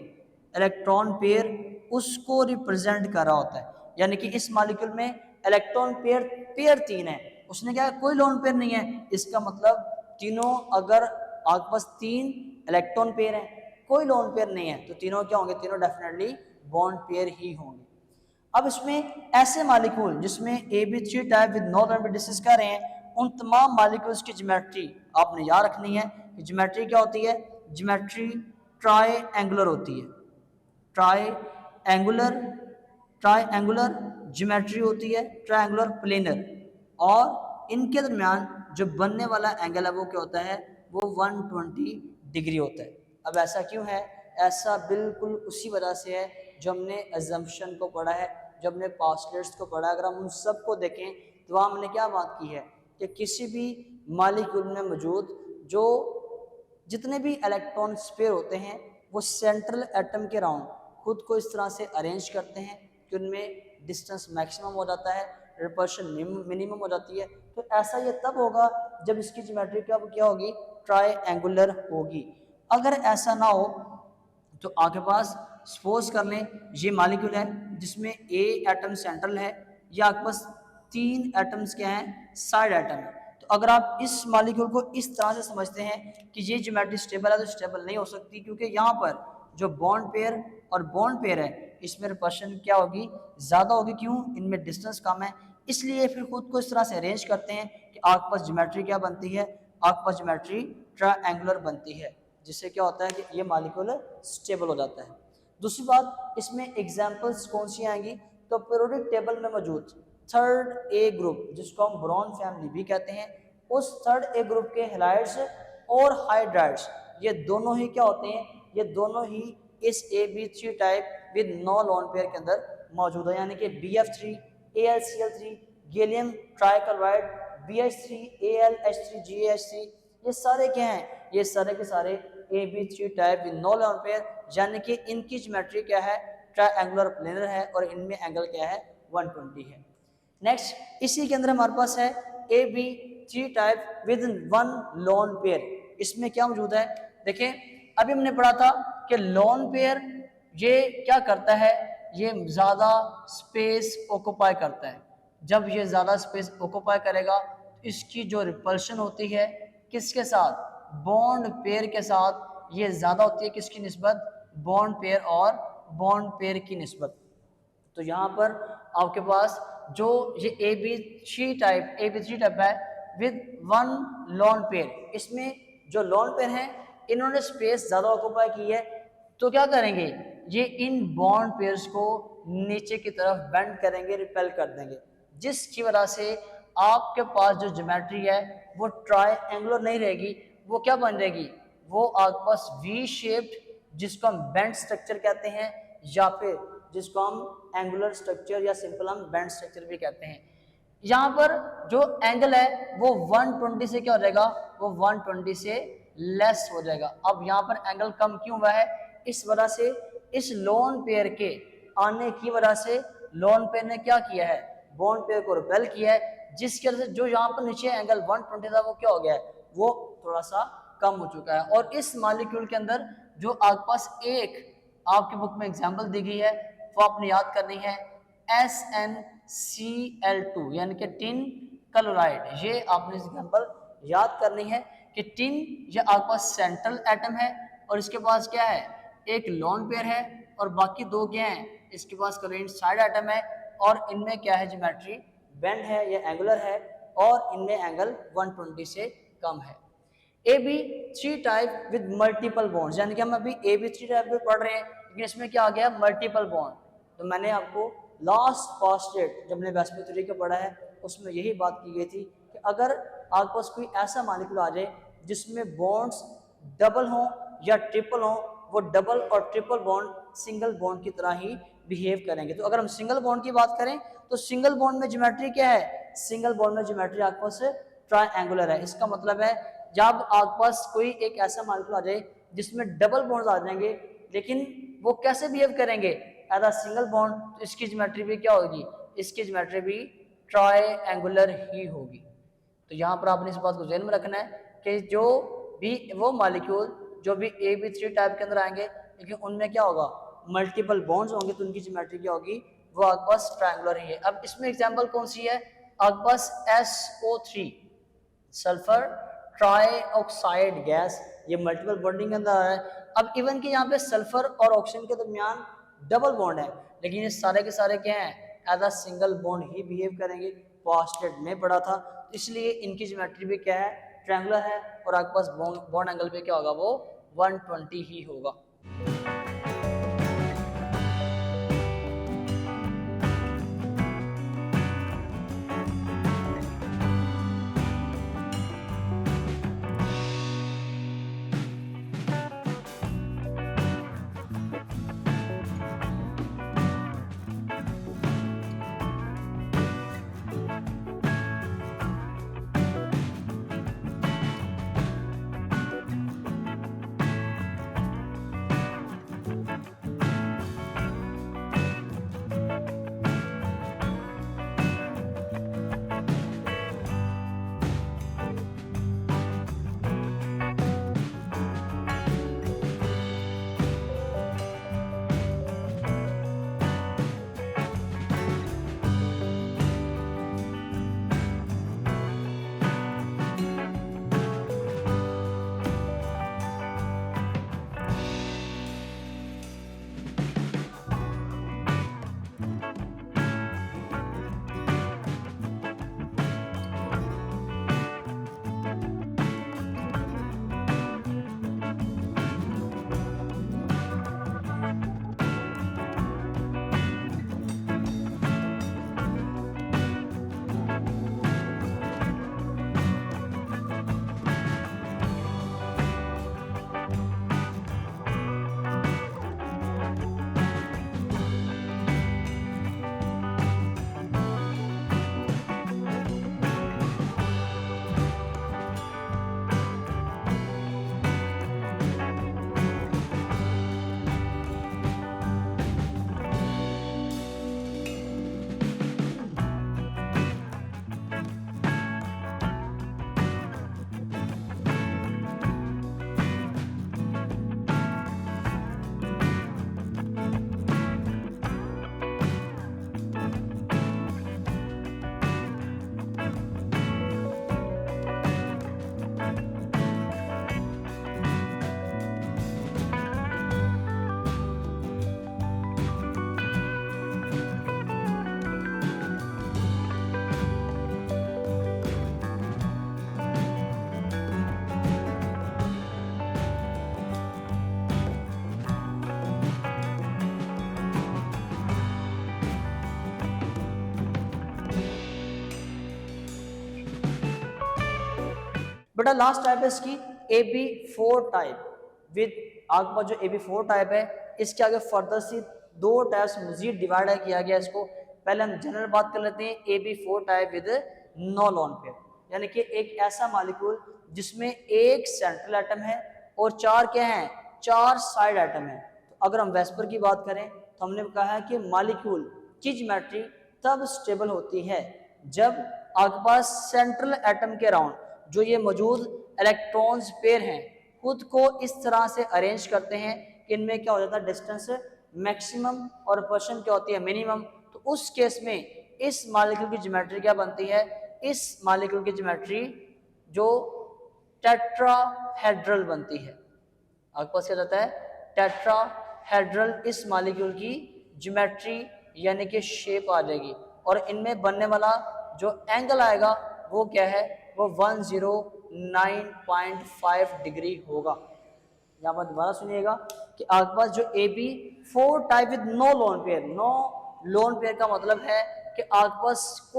इलेक्ट्रॉन पेयर उसको रिप्रेजेंट कर रहा होता है। यानी कि इस मॉलिक्यूल में इलेक्ट्रॉन पेयर पेयर 3 है, उसने क्या कोई लोन पेयर नहीं है, इसका मतलब तीनों अगर आपके पास 3 इलेक्ट्रॉन पेयर हैं, कोई लोन पेयर नहीं है, तो तीनों क्या होंगे, तीनों डेफिनेटली बॉन्ड पेयर ही होंगे। अब इसमें ऐसे मॉलिक्यूल जिसमें AB3 type with no lone pair discuss कर रहे हैं, उन तमाम मॉलिक्यूल्स की ज्योमेट्री आपने याद रखनी है। ज्योमेट्री क्या होती है, ज्योमेट्री ट्रायंगुलर होती है, ट्रायंगुलर ट्रायंगुलर ज्योमेट्री होती है, ट्रायंगुलर प्लेनर, और इनके दरमियान जो बनने वाला एंगल है वो क्या होता है, वो 120 डिग्री होता है। अब ऐसा क्यों है, ऐसा बिल्कुल उसी वजह से है जो हमने अजम्पशन को पढ़ा है, जो हमने पास्टलेट्स को पढ़ा है। अगर हम उन सब को देखें तो वहाँ हमने क्या बात की है कि किसी भी मॉलिक्यूल में मौजूद जो जितने भी इलेक्ट्रॉन पेयर होते हैं वो सेंट्रल एटम के राउंड खुद को इस तरह से अरेंज करते हैं कि उनमें डिस्टेंस मैक्सिमम हो जाता है, रिपल्शन मिनिमम हो जाती है। तो ऐसा ये तब होगा जब इसकी ज्योमेट्री क्या होगी, ट्रायंगुलर होगी। अगर ऐसा ना हो तो आपके पास सपोज कर लें ये मॉलिक्यूल है जिसमें A एटम सेंट्रल है, या आपके पास 3 एटम्स क्या हैं, साइड एटम है। तो अगर आप इस मॉलिक्यूल को इस तरह से समझते हैं कि ये ज्योमेट्री स्टेबल है, तो स्टेबल नहीं हो सकती, क्योंकि यहाँ पर जो बॉन्ड पेयर और बॉन्ड पेयर है इसमें रिपल्शन क्या होगी, ज़्यादा होगी। क्यों, इनमें डिस्टेंस कम है, इसलिए फिर खुद को इस तरह से अरेंज करते हैं कि आपके पास ज्योमेट्री क्या बनती है, आपके पास ज्योमेट्री ट्रायंगुलर बनती है, जिससे क्या होता है कि ये मॉलिक्यूल स्टेबल हो जाता है। दूसरी बात, इसमें एग्जांपल्स कौन सी आएंगी, तो पीरियोडिक टेबल में मौजूद थर्ड ए ग्रुप जिसको हम बोरॉन फैमिली भी कहते हैं, उस थर्ड ए ग्रुप के हैलाइड्स और हाइड्राइड्स ये दोनों ही क्या होते हैं, ये दोनों ही इस AB3 type with no lone pair के अंदर मौजूद है। यानी कि BF3 AlCl3 gallium trichloride BH3 AlH3GaH3 ये सारे क्या हैं, ये सारे के सारे AB3 type with no lone pair, यानी कि इनकी ज्योमेट्री क्या है, ट्रायंगुलर प्लेनर है, और इनमें एंगल क्या है 120 है। नेक्स्ट इसी के अंदर हमारे पास है AB3 type with 1 lone pair. इसमें क्या मौजूद है, देखिए अभी हमने पढ़ा था कि लोन पेयर ये क्या करता है, ये ज़्यादा स्पेस ऑक्यूपाई करता है। जब ये ज़्यादा स्पेस ऑक्यूपाई करेगा तो इसकी जो रिपल्शन होती है किसके साथ, बॉन्ड पेयर के साथ, ये ज़्यादा होती है किसकी निस्बत, बॉन्ड पेयर और बॉन्ड पेयर की निस्बत। तो यहाँ पर आपके पास जो ये AB3 टाइप है विद 1 लोन पेयर, इसमें जो लोन पेयर हैं इन्होंने स्पेस ज़्यादा ऑक्यूपाई की है, तो क्या करेंगे, ये इन बॉन्ड पेयर्स को नीचे की तरफ बेंड करेंगे, रिपेल कर देंगे, जिसकी वजह से आपके पास जो ज्योमेट्री है वो ट्रायंगुलर नहीं रहेगी, वो क्या बन जाएगी, वो आपके पास वी शेप्ड, जिसको हम बेंड स्ट्रक्चर कहते हैं, या फिर जिसको हम एंगुलर स्ट्रक्चर या सिंपल हम बेंड स्ट्रक्चर भी कहते हैं। यहाँ पर जो एंगल है वो 120 से क्या हो जाएगा, वो 120 से लेस हो जाएगा। अब यहाँ पर एंगल कम क्यों हुआ है, इस वजह से इस लोन पेयर के आने की वजह से लोन पेयर ने क्या किया है, बॉन्ड पेयर को रिपेल किया है, जिसकी वजह से जो यहाँ पर नीचे एंगल 120 था वो क्या हो गया है, वो थोड़ा सा कम हो चुका है। और इस मॉलिक्यूल के अंदर जो आपके पास एक आपकी बुक में एग्जांपल दी गई है वो आपने याद करनी है, SnCl2 यानी कि टिन क्लोराइड। ये आपने एग्जांपल याद करनी है कि टिन ये आपके पास सेंट्रल एटम है और इसके पास क्या है, एक लोन पेयर है और बाकी दो क्या हैं, इसके पास क्लोरीन साइड एटम है और इनमें क्या है, ज्योमेट्री बेंड है या एंगुलर है और इनमें एंगल 120 से कम है। AB3 type with multiple bonds, यानी कि हम अभी AB3 टाइप को पढ़ रहे हैं लेकिन इसमें क्या आ गया, मल्टीपल बॉन्ड। तो मैंने आपको लास्ट पोस्टुलेट जब हमने वेस्पर थ्योरी का पढ़ा है उसमें यही बात की गई थी कि अगर आपके पास कोई ऐसा मॉलिक्यूल आ जाए जिसमें बॉन्ड्स डबल हों या ट्रिपल हों, वो डबल और ट्रिपल बॉन्ड सिंगल बॉन्ड की तरह ही बिहेव करेंगे। तो अगर हम सिंगल बॉन्ड की बात करें तो सिंगल बॉन्ड में ज्योमेट्री क्या है, सिंगल बॉन्ड में ज्योमेट्री आपके पास ट्रायंगुलर है। इसका मतलब है जब आपके पास कोई एक ऐसा मॉलिक्यूल आ जाए जिसमें डबल बॉन्ड्स आ जाएंगे लेकिन वो कैसे बिहेव करेंगे, एज अ सिंगल बॉन्ड, तो इसकी ज्योमेट्री भी क्या होगी, इसकी ज्योमेट्री भी ट्रायंगुलर ही होगी। तो यहाँ पर आपने इस बात को ध्यान में रखना है कि जो भी वो मॉलिक्यूल जो भी AB3 टाइप के अंदर आएंगे लेकिन उनमें क्या होगा, मल्टीपल बॉन्ड्स होंगे, तो उनकी ज्योमेट्री क्या होगी, वो आपके पास ट्रायंगुलर ही है। अब इसमें एग्जांपल कौन सी है, आपके पास SO3 सल्फर ट्राइऑक्साइड गैस, ये मल्टीपल बॉन्डिंग के अंदर आ रहा है। अब इवन कि यहाँ पे सल्फर और ऑक्सीजन के दरमियान डबल बॉन्ड है लेकिन ये सारे के सारे क्या हैं, एज अ सिंगल बॉन्ड ही बिहेव करेंगे। पोस्टुलेट में पढ़ा था, इसलिए इनकी ज्योमेट्री भी क्या है, ट्रायंगुलर है और आपके पास बॉन्ड एंगल पे क्या होगा, वो 120 ही होगा। बेटा लास्ट टाइप है इसकी AB4 टाइप विद, आपके पास जो AB4 टाइप है इसके आगे फर्दर सी दो टाइप्स मजीद डिवाइड किया गया इसको। पहले हम जनरल बात कर लेते हैं AB4 type with no lone pair, यानी कि एक ऐसा मॉलिक्यूल जिसमें एक सेंट्रल एटम है और चार क्या हैं, चार साइड एटम है। तो अगर हम वेस्पर की बात करें तो हमने कहा है कि मॉलिक्यूल की ज्योमेट्री तब स्टेबल होती है जब आपके पास सेंट्रल एटम के अराउंड जो ये मौजूद इलेक्ट्रॉन्स पेयर हैं खुद को इस तरह से अरेंज करते हैं कि इनमें क्या हो जाता है, डिस्टेंस मैक्सिमम और पोजीशन क्या होती है, मिनिमम। तो उस केस में इस मॉलिक्यूल की ज्योमेट्री क्या बनती है, इस मॉलिक्यूल की ज्योमेट्री जो टेट्राहेड्रल बनती है। आपके पास क्या जाता है, टेट्राहेड्रल इस मॉलिक्यूल की ज्योमेट्री यानी कि शेप आ जाएगी। और इनमें बनने वाला जो एंगल आएगा वो क्या है, वो 109.5 डिग्री होगा। यहाँ पर दोबारा सुनिएगा कि आपके पास जो A B 4 type with no lone pair, no lone pair का मतलब है कि आपके पास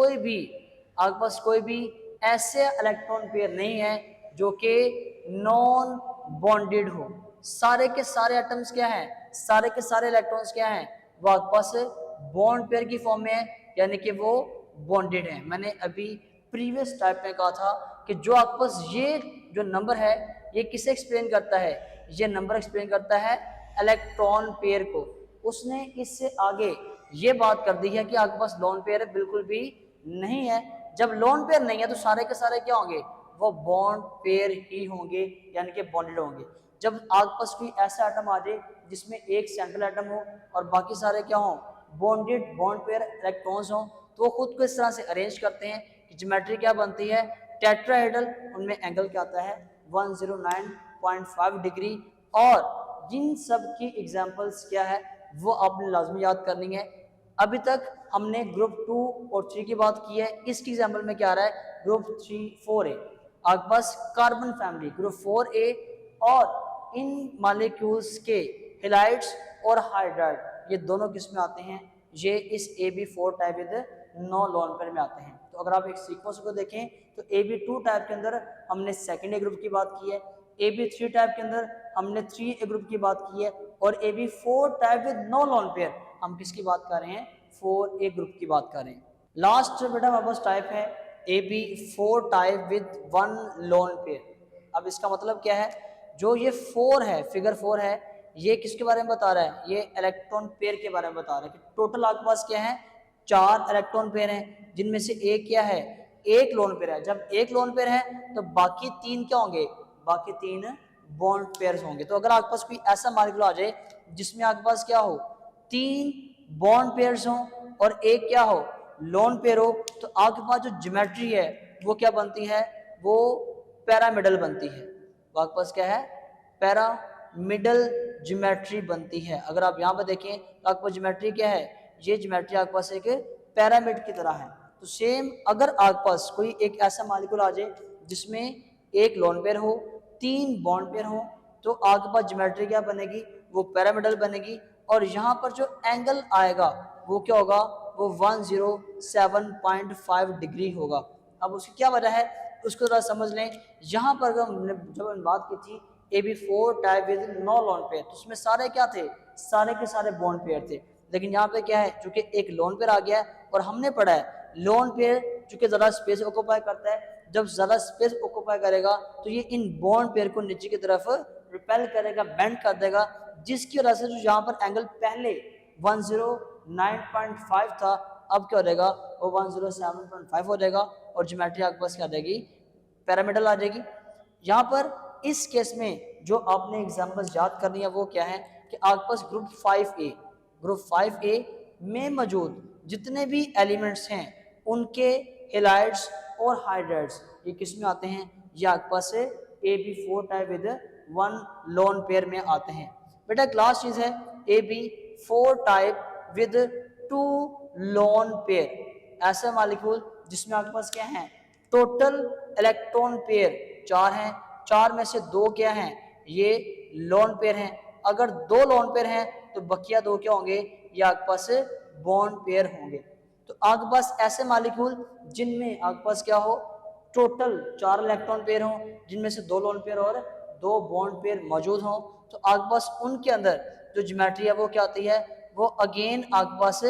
कोई भी ऐसे इलेक्ट्रॉन पेयर नहीं है जो कि नॉन बॉन्डेड हो। सारे के सारे एटम्स क्या हैं, सारे के सारे इलेक्ट्रॉन्स क्या हैं, वो आपके पास बॉन्ड पेयर की फॉर्म में है, यानी कि वो बॉन्डेड है। मैंने अभी प्रीवियस टाइप में कहा था कि जो आपके पास ये जो नंबर है ये किसे एक्सप्लेन करता है, ये नंबर एक्सप्लेन करता है इलेक्ट्रॉन पेयर को। उसने इससे आगे ये बात कर दी है कि आपके पास लोन पेयर है, बिल्कुल भी नहीं है। जब लोन पेयर नहीं है तो सारे के सारे क्या होंगे, वो बॉन्ड पेयर ही होंगे, यानी कि बॉन्डेड होंगे। जब आपके पास कोई ऐसा एटम आ जाए जिसमें एक सेंट्रल एटम हो और बाकी सारे क्या हो, बॉन्डेड बॉन्ड पेयर इलेक्ट्रॉन्स हो, तो वो खुद को इस तरह से अरेंज करते हैं कि ज्योमेट्री क्या बनती है, टेट्राहेड्रल। उनमें एंगल क्या आता है, 109.5 डिग्री। और जिन सब की एग्जांपल्स क्या है वो आपने लाजमी याद करनी है। अभी तक हमने ग्रुप 2 और 3 की बात की है। इसकी एग्जांपल में क्या आ रहा है, ग्रुप 3 4A आपके पास कार्बन फैमिली ग्रुप 4A, और इन मॉलिक्यूल्स के हैलाइड्स और हाइड्राइड ये दोनों किस में आते हैं, ये इस AB4 type with no lone pair में आते हैं। तो अगर आप एक सीक्वेंस को देखें तो AB2 टाइप के अंदर हमने सेकेंड ए ग्रुप की बात की है, AB3 टाइप के अंदर हमने 3A ग्रुप की बात की है, और AB4 type with no lone pair हम किसकी बात कर रहे हैं, 4A ग्रुप की बात कर रहे हैं। लास्ट बेटा हमारे पास टाइप है AB4 type with 1 loan pair. अब इसका मतलब क्या है, जो ये 4 है, फिगर 4 है, ये किसके बारे में बता रहा है, ये इलेक्ट्रॉन पेयर के बारे में बता रहा है कि टोटल आपके पास क्या है, 4 इलेक्ट्रॉन पेयर हैं, जिनमें से एक क्या है, एक लोन पेयर है। जब एक लोन पेयर है तो बाकी 3 क्या होंगे, बाकी 3 बॉन्ड पेयर्स होंगे। तो अगर आपके पास कोई ऐसा मॉलिक्यूल आ जाए जिसमें आपके पास क्या हो, 3 बॉन्ड पेयर्स हो और एक क्या हो, लोन पेयर हो, तो आपके पास जो ज्योमेट्री है वो क्या बनती है, वो पैरामिडल बनती है। तो आपके पास क्या है, पैरामिडल ज्योमेट्री बनती है। अगर आप यहाँ पर देखें तो आपको ज्योमेट्री क्या है, ये ज्योमेट्री आपके पास एक पिरामिड की तरह है। तो सेम अगर आपके पास कोई एक ऐसा मॉलिक्यूल आ जाए जिसमें एक लोन पेयर हो, 3 बॉन्ड पेयर हो, तो आपके पास ज्योमेट्री क्या बनेगी, वो पिरामिडल बनेगी। और यहाँ पर जो एंगल आएगा वो क्या होगा, वो 107.5 डिग्री होगा। अब उसकी क्या वजह है उसको जरा समझ लें। यहाँ पर जब हमने बात की थी AB4 type with no lone pair, तो उसमें सारे क्या थे, सारे के सारे बॉन्ड पेयर थे। लेकिन यहाँ पे क्या है, चूंकि एक लोन पेयर आ गया है और हमने पढ़ा है लोन पेयर चूंकि ज़्यादा स्पेस ऑक्यूपाई करता है, जब ज़्यादा स्पेस ऑक्यूपाई करेगा तो ये इन बॉन्ड पेयर को नीचे की तरफ रिपेल करेगा, बेंड कर देगा, जिसकी वजह से जो यहाँ पर एंगल पहले 109.5 था अब क्या हो जाएगा, वो 107.5 हो जाएगा और ज्योमेट्री आपके पास क्या आ जाएगी, पिरामिडल आ जाएगी। यहाँ पर इस केस में जो आपने एग्जाम्पल्स याद करनी है वो क्या है कि आपके पास ग्रुप 5A में मौजूद जितने भी एलिमेंट्स हैं उनके हैलाइड्स और हाइड्राइड्स ये किस में आते हैं, ये आपके पास से AB4 type with 1 loan pair में आते हैं। बेटा क्लास चीज है AB4 type with 2 lone pair, ऐसा मॉलिक्यूल जिसमें आपके पास क्या है, टोटल इलेक्ट्रॉन पेयर 4 हैं, 4 में से 2 क्या हैं, ये लोन पेयर हैं। अगर 2 लोन पेयर हैं तो बकिया 2 क्या होंगे, ये आपके पास बॉन्ड पेयर होंगे। तो आपके पास ऐसे मॉलिक्यूल जिनमें आपके पास क्या हो, टोटल 4 इलेक्ट्रॉन पेयर हो, जिनमें से 2 लोन पेयर और 2 बॉन्ड पेयर मौजूद हों, तो आपके पास उनके अंदर जो ज्योमेट्री है वो क्या आती है, वो अगेन आपके पास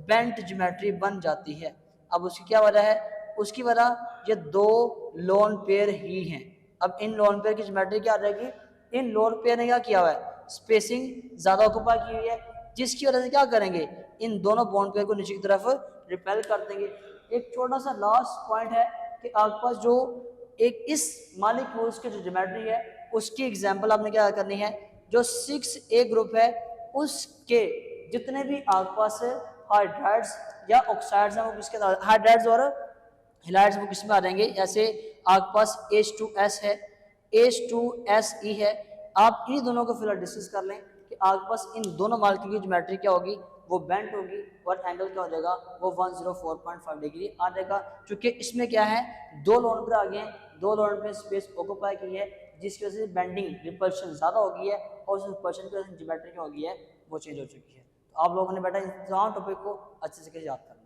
बेंट ज्योमेट्री बन जाती है। अब उसकी क्या वजह है, उसकी वजह ये 2 लोन पेयर ही हैं। अब इन लोन पेयर की ज्योमेट्री क्या आ जाएगी, इन लोन पेयर ने क्या किया हुआ है, स्पेसिंग ज्यादा ऑक्यूपाई की हुई है, जिसकी वजह से क्या करेंगे, इन दोनों बॉन्ड पेयर को नीचे की तरफ रिपेल कर देंगे। एक छोटा सा लास्ट पॉइंट है कि आपके पास जो एक इस मॉलिक्यूल्स की जो ज्योमेट्री है उसकी एग्जांपल आपने क्या करनी है, जो 6A ग्रुप है उसके जितने भी आपके पास हाइड्राइड्स या ऑक्साइड्स हैं वो किसके साथ, हाइड्राइड्स और हिलाइड्स वो किस में आ जाएंगे। जैसे आपके पास H2S है, H2SE है, आप इन दोनों को फिलहाल डिस्कस कर लें कि आपके पास इन दोनों मॉलिक्यूल की ज्योमेट्री क्या होगी, वो बेंट होगी और एंगल क्या हो जाएगा, वो 104.5 डिग्री आ जाएगा। क्योंकि इसमें क्या है, दो लोन पर आ गए हैं, दो लोन पे स्पेस ऑक्यूपाई की है जिसकी वजह से बेंडिंग रिपल्शन ज़्यादा हो गई है और उस रिपल्शन की वजह से ज्योमेट्री क्या हो गई है वो चेंज हो चुकी है। तो आप लोगों ने बेटा इन तमाम टॉपिक को अच्छे से याद करना।